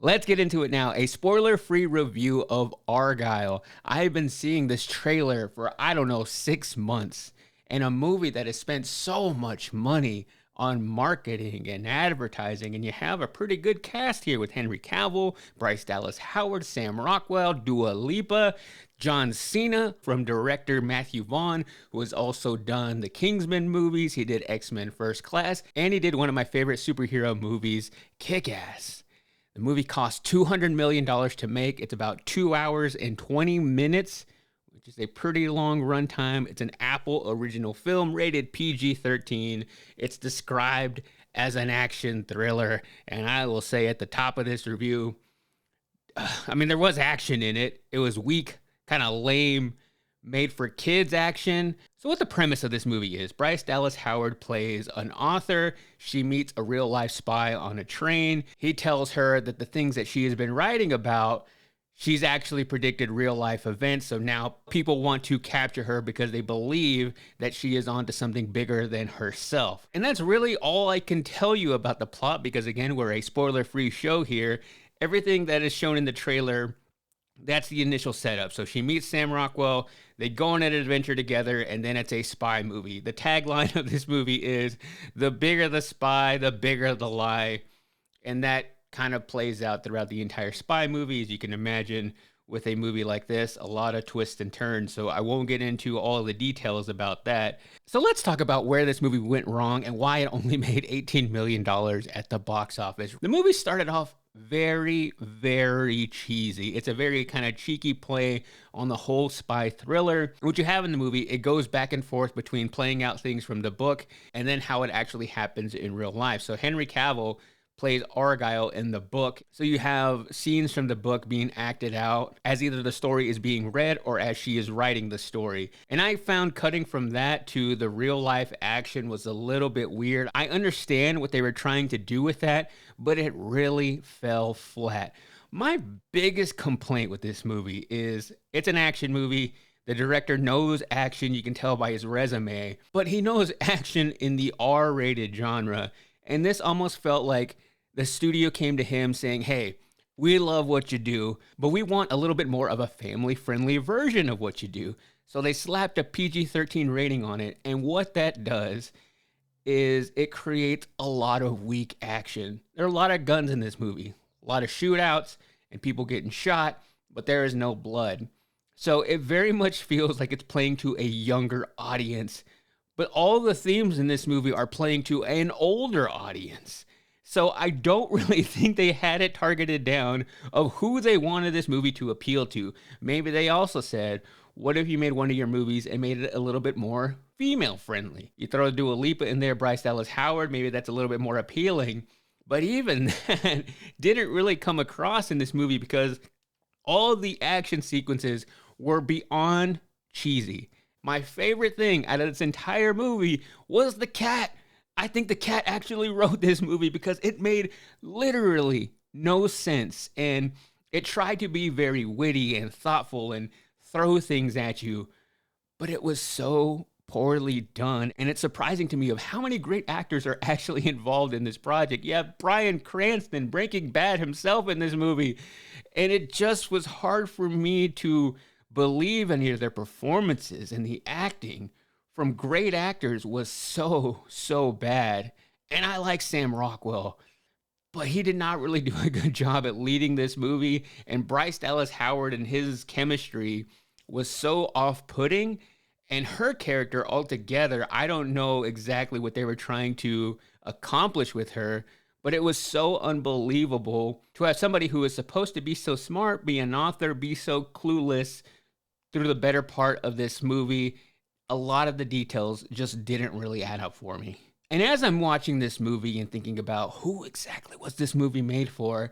Let's get into it now. A spoiler-free review of Argylle. I've been seeing this trailer for, I don't know, 6 months. And a movie that has spent so much money on marketing and advertising. And you have a pretty good cast here with Henry Cavill, Bryce Dallas Howard, Sam Rockwell, Dua Lipa, John Cena from director Matthew Vaughn, who has also done the Kingsman movies. He did X-Men First Class. And he did one of my favorite superhero movies, Kick-Ass. The movie cost $200 million to make. It's about 2 hours and 20 minutes, which is a pretty long runtime. It's an Apple original film rated PG-13. It's described as an action thriller. And I will say at the top of this review, there was action in it. It was weak, kind of lame, made for kids action. So what the premise of this movie is, Bryce Dallas Howard plays an author. She meets a real life spy on a train. He tells her that the things that she has been writing about, she's actually predicted real life events. So now people want to capture her because they believe that she is onto something bigger than herself. And that's really all I can tell you about the plot because again, we're a spoiler-free show here. Everything that is shown in the trailer, that's the initial setup. So she meets Sam Rockwell, they go on an adventure together, and then it's a spy movie. The tagline of this movie is, the bigger the spy, the bigger the lie. And that kind of plays out throughout the entire spy movie. As you can imagine, with a movie like this, a lot of twists and turns. So I won't get into all the details about that. So let's talk about where this movie went wrong and why it only made $18 million at the box office. The movie started off very, very cheesy. It's a very kind of cheeky play on the whole spy thriller. What you have in the movie, it goes back and forth between playing out things from the book and then how it actually happens in real life. So Henry Cavill plays Argylle in the book. So you have scenes from the book being acted out as either the story is being read or as she is writing the story. And I found cutting from that to the real life action was a little bit weird. I understand what they were trying to do with that, but it really fell flat. My biggest complaint with this movie is it's an action movie. The director knows action, you can tell by his resume, but he knows action in the R-rated genre. And this almost felt like the studio came to him saying, hey, we love what you do, but we want a little bit more of a family-friendly version of what you do. So they slapped a PG-13 rating on it, and what that does is it creates a lot of weak action. There are a lot of guns in this movie, a lot of shootouts, and people getting shot, but there is no blood. So it very much feels like it's playing to a younger audience, but all the themes in this movie are playing to an older audience. So I don't really think they had it targeted down of who they wanted this movie to appeal to. Maybe they also said, what if you made one of your movies and made it a little bit more female friendly? You throw Dua Lipa in there, Bryce Dallas Howard, maybe that's a little bit more appealing. But even that didn't really come across in this movie because all of the action sequences were beyond cheesy. My favorite thing out of this entire movie was the cat. I think the cat actually wrote this movie because it made literally no sense. And it tried to be very witty and thoughtful and throw things at you, but it was so poorly done. And it's surprising to me of how many great actors are actually involved in this project. You have Bryan Cranston, Breaking Bad himself in this movie. And it just was hard for me to believe any of their performances, and the acting from great actors was so bad. And I like Sam Rockwell, but he did not really do a good job at leading this movie. And Bryce Dallas Howard and his chemistry was so off-putting. And her character altogether, I don't know exactly what they were trying to accomplish with her, but it was so unbelievable to have somebody who is supposed to be so smart, be an author, be so clueless through the better part of this movie. A lot of the details just didn't really add up for me. And as I'm watching this movie and thinking about who exactly was this movie made for,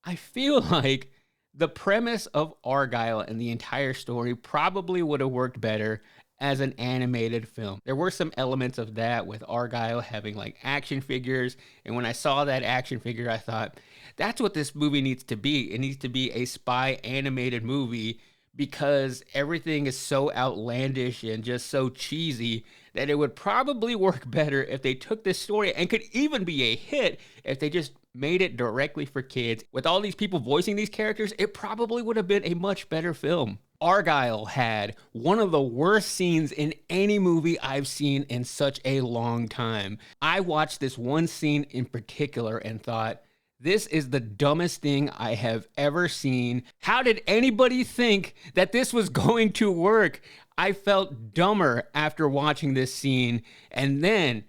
I feel like the premise of Argylle and the entire story probably would have worked better as an animated film. There were some elements of that with Argylle having like action figures. And when I saw that action figure, I thought, that's what this movie needs to be. It needs to be a spy animated movie because everything is so outlandish and just so cheesy that it would probably work better if they took this story and could even be a hit if they just made it directly for kids, with all these people voicing these characters, it probably would have been a much better film. Argylle had one of the worst scenes in any movie I've seen in such a long time. I watched this one scene in particular and thought, this is the dumbest thing I have ever seen. How did anybody think that this was going to work? I felt dumber after watching this scene. And then,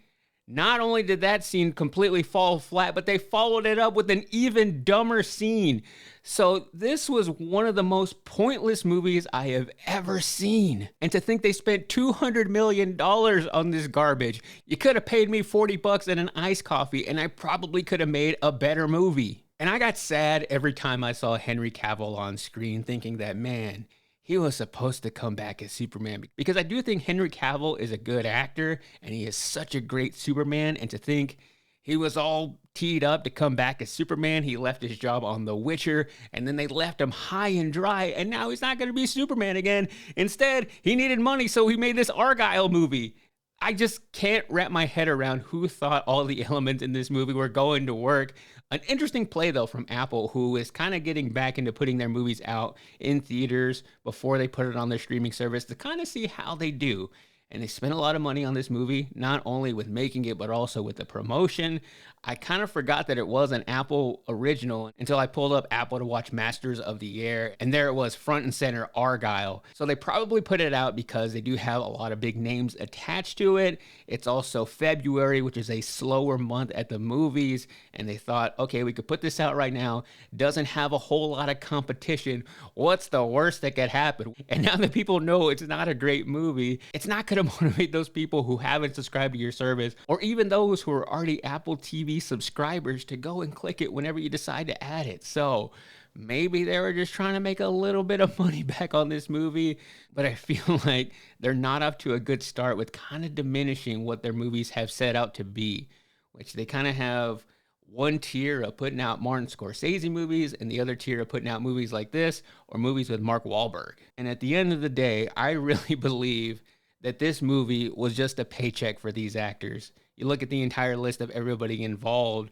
not only did that scene completely fall flat, but they followed it up with an even dumber scene. So this was one of the most pointless movies I have ever seen. And to think they spent $200 million on this garbage. You could have paid me $40 and an iced coffee, and I probably could have made a better movie. And I got sad every time I saw Henry Cavill on screen, thinking that, man, he was supposed to come back as Superman, because I do think Henry Cavill is a good actor and he is such a great Superman. And to think he was all teed up to come back as Superman, he left his job on The Witcher and then they left him high and dry, and now he's not going to be Superman again. Instead, he needed money, so he made this Argylle movie. I just can't wrap my head around who thought all the elements in this movie were going to work. An interesting play, though, from Apple, who is kind of getting back into putting their movies out in theaters before they put it on their streaming service to kind of see how they do. And they spent a lot of money on this movie, not only with making it, but also with the promotion. I kind of forgot that it was an Apple original until I pulled up Apple to watch Masters of the Air, and there it was, front and center, Argylle. So they probably put it out because they do have a lot of big names attached to it. It's also February, which is a slower month at the movies, and they thought, okay, we could put this out right now. Doesn't have a whole lot of competition. What's the worst that could happen? And now that people know it's not a great movie, it's not going to motivate those people who haven't subscribed to your service, or even those who are already Apple TV subscribers, to go and click it whenever you decide to add it. So maybe they were just trying to make a little bit of money back on this movie, but I feel like they're not up to a good start with kind of diminishing what their movies have set out to be, which they kind of have one tier of putting out Martin Scorsese movies and the other tier of putting out movies like this or movies with Mark Wahlberg. And at the end of the day, I really believe that this movie was just a paycheck for these actors. You look at the entire list of everybody involved,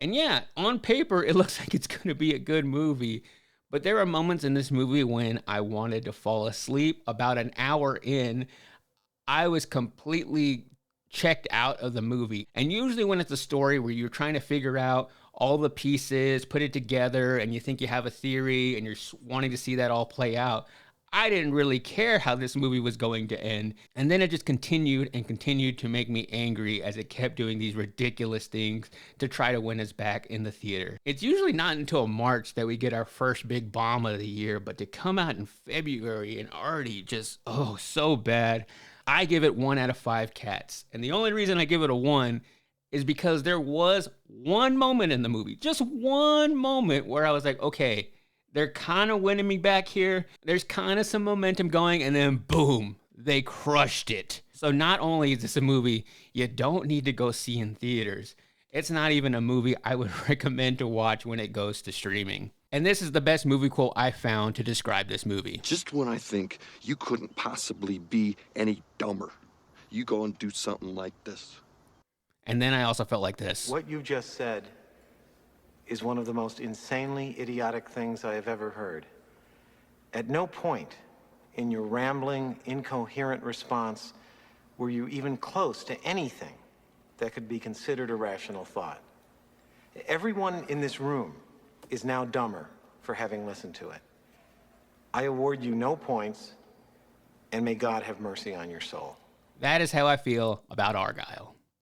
and yeah, on paper, it looks like it's going to be a good movie. But there are moments in this movie when I wanted to fall asleep. About an hour in, I was completely checked out of the movie. And usually when it's a story where you're trying to figure out all the pieces, put it together, and you think you have a theory and you're wanting to see that all play out, I didn't really care how this movie was going to end. And then it just continued and continued to make me angry as it kept doing these ridiculous things to try to win us back in the theater. It's usually not until March that we get our first big bomb of the year, but to come out in February and already just, oh, so bad. I give it 1 out of 5 cats. And the only reason I give it a 1 is because there was one moment in the movie, just one moment, where I was like, okay, they're kind of winning me back here. There's kind of some momentum going, and then boom, they crushed it. So not only is this a movie you don't need to go see in theaters, it's not even a movie I would recommend to watch when it goes to streaming. And this is the best movie quote I found to describe this movie. Just when I think you couldn't possibly be any dumber, you go and do something like this. And then I also felt like this. What you just said is one of the most insanely idiotic things I have ever heard. At no point in your rambling, incoherent response were you even close to anything that could be considered a rational thought. Everyone in this room is now dumber for having listened to it. I award you no points, and may God have mercy on your soul. That is how I feel about Argylle.